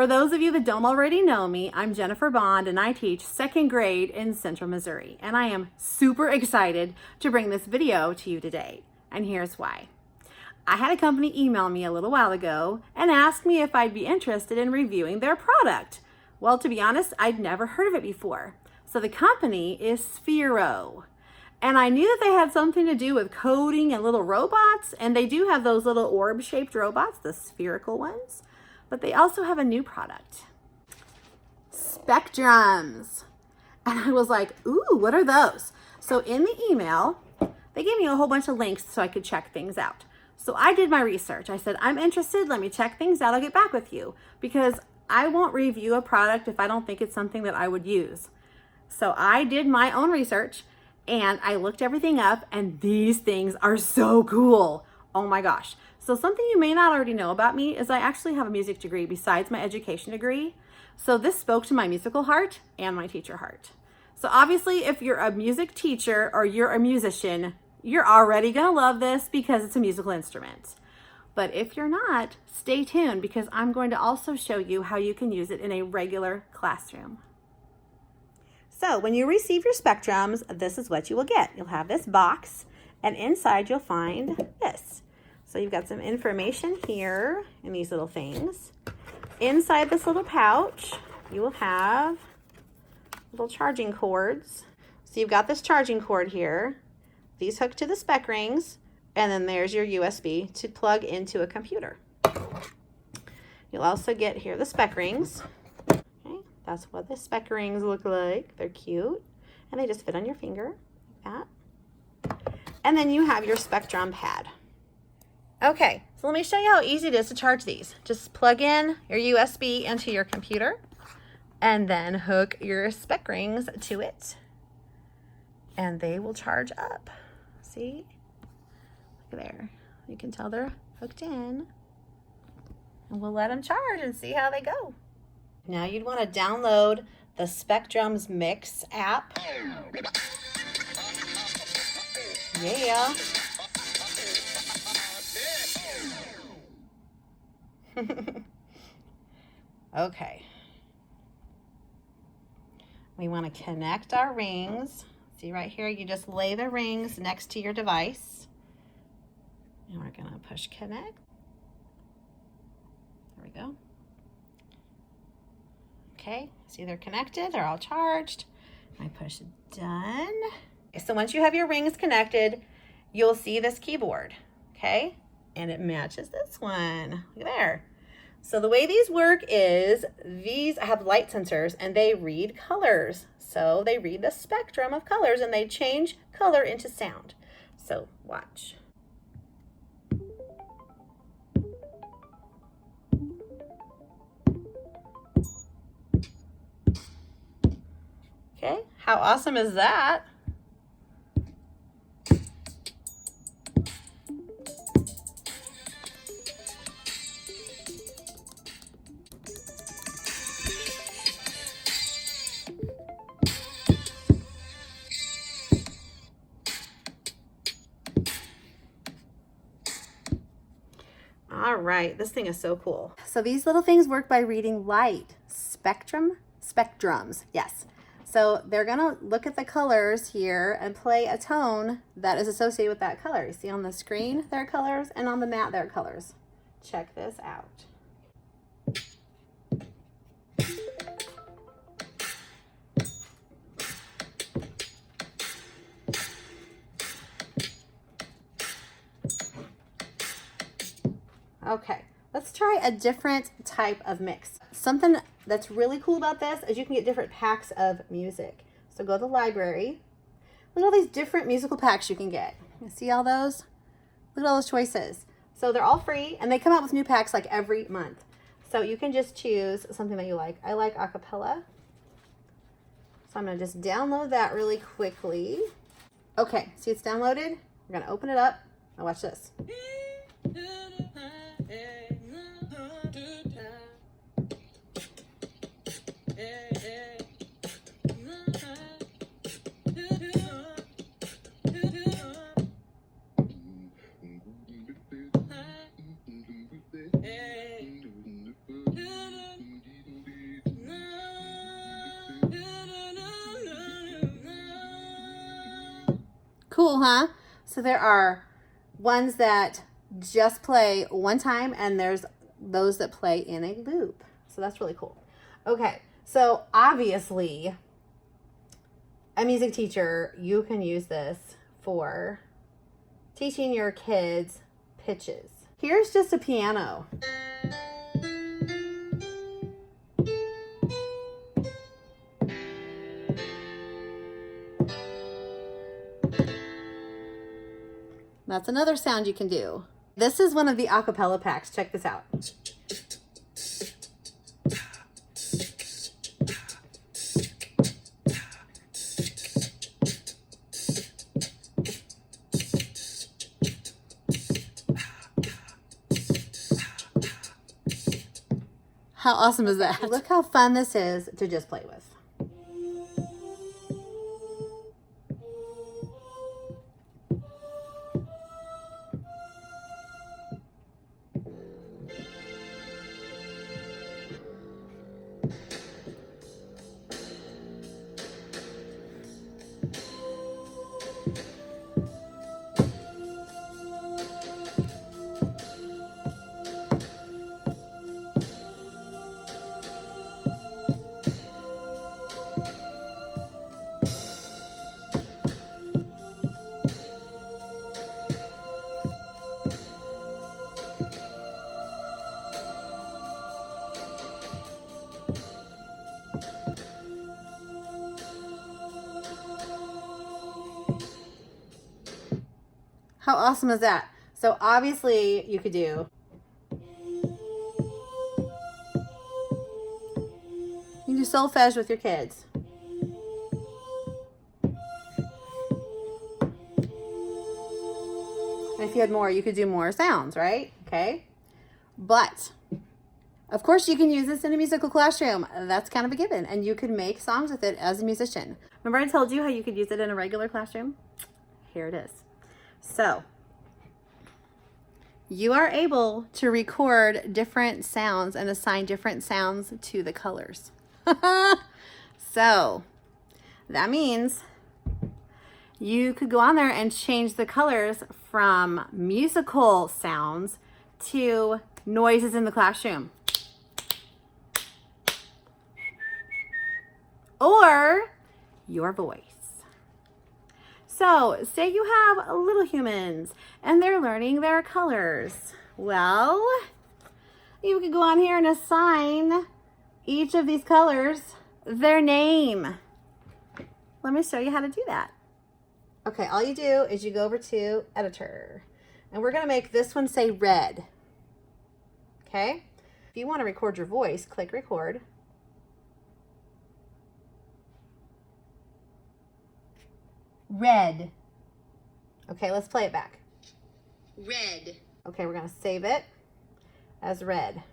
For those of you that don't already know me, I'm Jennifer Bond and I teach second grade in Central Missouri. And I am super excited to bring this video to you today. And here's why. I had a company email me a little while ago and ask me if I'd be interested in reviewing their product. Well, to be honest, I'd never heard of it before. So the company is Sphero. And I knew that they had something to do with coding and little robots. And they do have those little orb-shaped robots, the spherical ones. But they also have a new product, specdrums. And I was like, ooh, what are those? So in the email, they gave me a whole bunch of links so I could check things out. So I did my research. I said, I'm interested, let me check things out, I'll get back with you. Because I won't review a product if I don't think it's something that I would use. So I did my own research and I looked everything up, and these things are so cool. Oh my gosh. So something you may not already know about me is I actually have a music degree besides my education degree. So this spoke to my musical heart and my teacher heart. So obviously if you're a music teacher or you're a musician, you're already gonna love this because it's a musical instrument. But if you're not, stay tuned because I'm going to also show you how you can use it in a regular classroom. So when you receive your specdrums, this is what you will get. You'll have this box and inside you'll find this. So you've got some information here in these little things. Inside this little pouch, you will have little charging cords. So you've got this charging cord here. These hook to the spec rings, and then there's your USB to plug into a computer. You'll also get here the spec rings. Okay, that's what the spec rings look like. They're cute, and they just fit on your finger like that. And then you have your spectrum pad. Okay, so let me show you how easy it is to charge these. Just plug in your USB into your computer and then hook your spec rings to it and they will charge up. See? Look there. You can tell they're hooked in. And we'll let them charge and see how they go. Now you'd want to download the Specdrums Mix app. Yeah. Okay. We want to connect our rings. See right here, you just lay the rings next to your device. And we're going to push connect. There we go. Okay, see they're connected, they're all charged. I push done. Okay, so once you have your rings connected, you'll see this keyboard, okay? And it matches this one. Look there. So the way these work is these have light sensors and they read colors. So they read the spectrum of colors and they change color into sound. So watch. Okay, how awesome is that? All right, this thing is so cool. So these little things work by reading light, specdrums, yes. So they're gonna look at the colors here and play a tone that is associated with that color. You see on the screen, there are colors, and on the mat, there are colors. Check this out. Okay, let's try a different type of mix. Something that's really cool about this is you can get different packs of music. So go to the library. Look at all these different musical packs you can get. You see all those? Look at all those choices. So they're all free and they come out with new packs like every month. So you can just choose something that you like. I like acapella. So I'm gonna just download that really quickly. Okay, see it's downloaded? We're gonna open it up. Now watch this. Cool, huh? So there are ones that just play one time, and there's those that play in a loop. So that's really cool. Okay, so obviously, a music teacher, you can use this for teaching your kids pitches. Here's just a piano. That's another sound you can do. This is one of the acapella packs. Check this out. How awesome is that? Look how fun this is to just play with. How awesome is that? So obviously you could do. You can do solfege with your kids. And if you had more, you could do more sounds, right? Okay. But of course you can use this in a musical classroom. That's kind of a given. And you could make songs with it as a musician. Remember I told you how you could use it in a regular classroom? Here it is. So you are able to record different sounds and assign different sounds to the colors. So that means you could go on there and change the colors from musical sounds to noises in the classroom. Or your voice. So say you have little humans and they're learning their colors. Well, you can go on here and assign each of these colors their name. Let me show you how to do that. Okay, all you do is you go over to editor and we're gonna make this one say red. Okay, if you wanna record your voice, click record. Red. Okay, let's play it back. Red. Okay, we're gonna save it as red.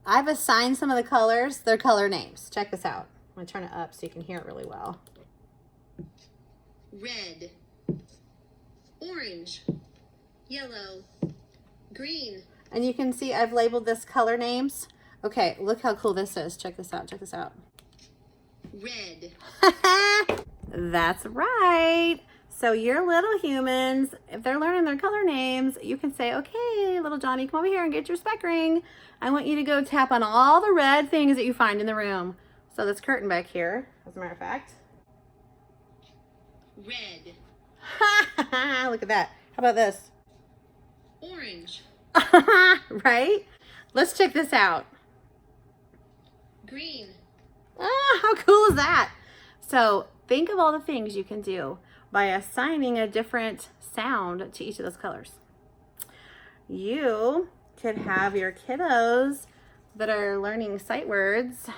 I've assigned some of the colors their color names. Check this out. I'm gonna turn it up so you can hear it really well. Red, orange, yellow, green. And you can see I've labeled this color names. Okay, look how cool this is. Check this out, check this out. Red. That's right. So your little humans, if they're learning their color names, you can say, okay, little Johnny, come over here and get your spec ring. I want you to go tap on all the red things that you find in the room. So this curtain back here, as a matter of fact. Red. Look at that. How about this? Orange. Right? Let's check this out. Green. Ah, how cool is that? So think of all the things you can do by assigning a different sound to each of those colors. You could have your kiddos that are learning sight words.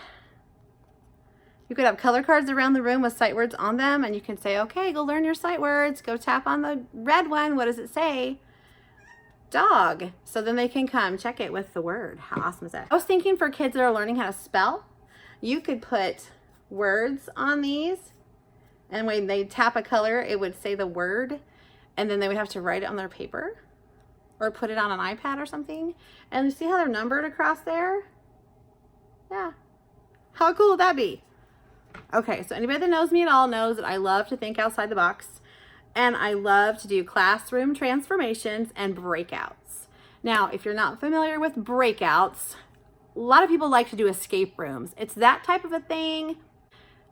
You could have color cards around the room with sight words on them, and you can say, okay, go learn your sight words. Go tap on the red one. What does it say? Dog. So then they can come check it with the word. How awesome is that? I was thinking for kids that are learning how to spell, you could put words on these, and when they tap a color, it would say the word, and then they would have to write it on their paper or put it on an iPad or something. And you see how they're numbered across there? Yeah. How cool would that be? Okay, so anybody that knows me at all knows that I love to think outside the box, and I love to do classroom transformations and breakouts. Now, if you're not familiar with breakouts, a lot of people like to do escape rooms. It's that type of a thing.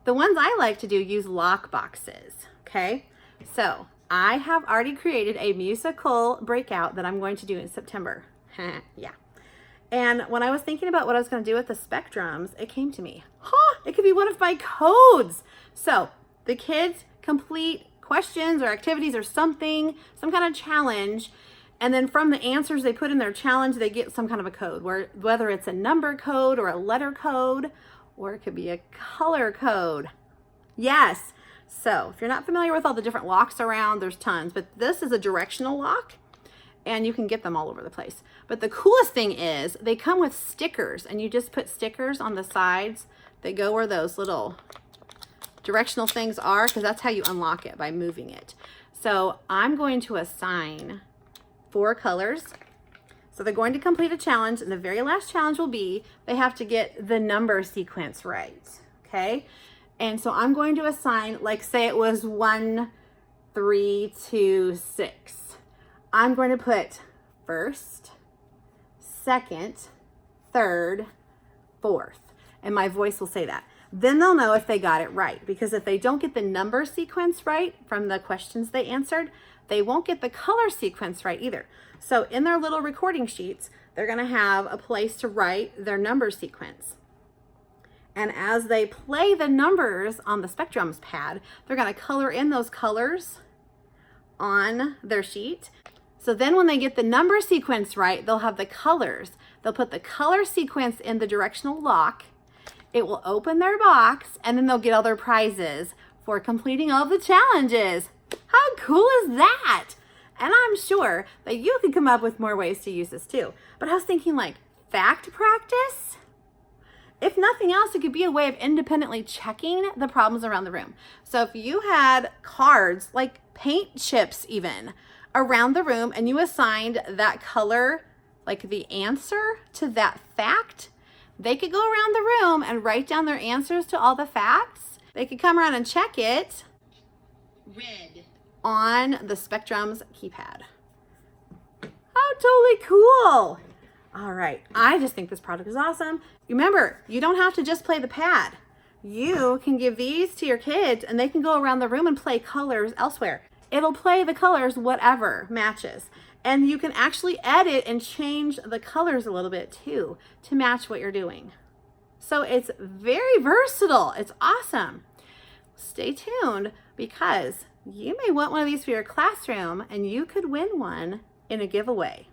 The ones I like to do use lock boxes, okay? So I have already created a musical breakout that I'm going to do in September. Yeah. And when I was thinking about what I was going to do with the specdrums, it came to me, it could be one of my codes. So the kids complete questions or activities or something, some kind of challenge. And then from the answers they put in their challenge, they get some kind of a code, whether it's a number code or a letter code, or it could be a color code. Yes. So if you're not familiar with all the different locks around, there's tons, but this is a directional lock and you can get them all over the place. But the coolest thing is they come with stickers, and you just put stickers on the sides that go where those little directional things are, because that's how you unlock it, by moving it. So I'm going to assign 4 colors. So they're going to complete a challenge, and the very last challenge will be they have to get the number sequence right, okay? And so I'm going to assign, like say it was 1, 3, 2, 6. I'm going to put first, second, third, fourth, and my voice will say that. Then they'll know if they got it right, because if they don't get the number sequence right from the questions they answered, they won't get the color sequence right either. So in their little recording sheets, they're going to have a place to write their number sequence. And as they play the numbers on the specdrums pad, they're going to color in those colors on their sheet. So then when they get the number sequence right, they'll have the colors. They'll put the color sequence in the directional lock. It will open their box, and then they'll get all their prizes for completing all the challenges. How cool is that? And I'm sure that you could come up with more ways to use this too. But I was thinking, like, fact practice? If nothing else, it could be a way of independently checking the problems around the room. So if you had cards, like paint chips even, around the room, and you assigned that color, like the answer to that fact, they could go around the room and write down their answers to all the facts. They could come around and check it red on the specdrums keypad. How totally cool. All right, I just think this product is awesome. Remember, you don't have to just play the pad. You can give these to your kids, and they can go around the room and play colors elsewhere. It'll play the colors whatever matches. And you can actually edit and change the colors a little bit too to match what you're doing. So it's very versatile. It's awesome. Stay tuned, because you may want one of these for your classroom, and you could win one in a giveaway.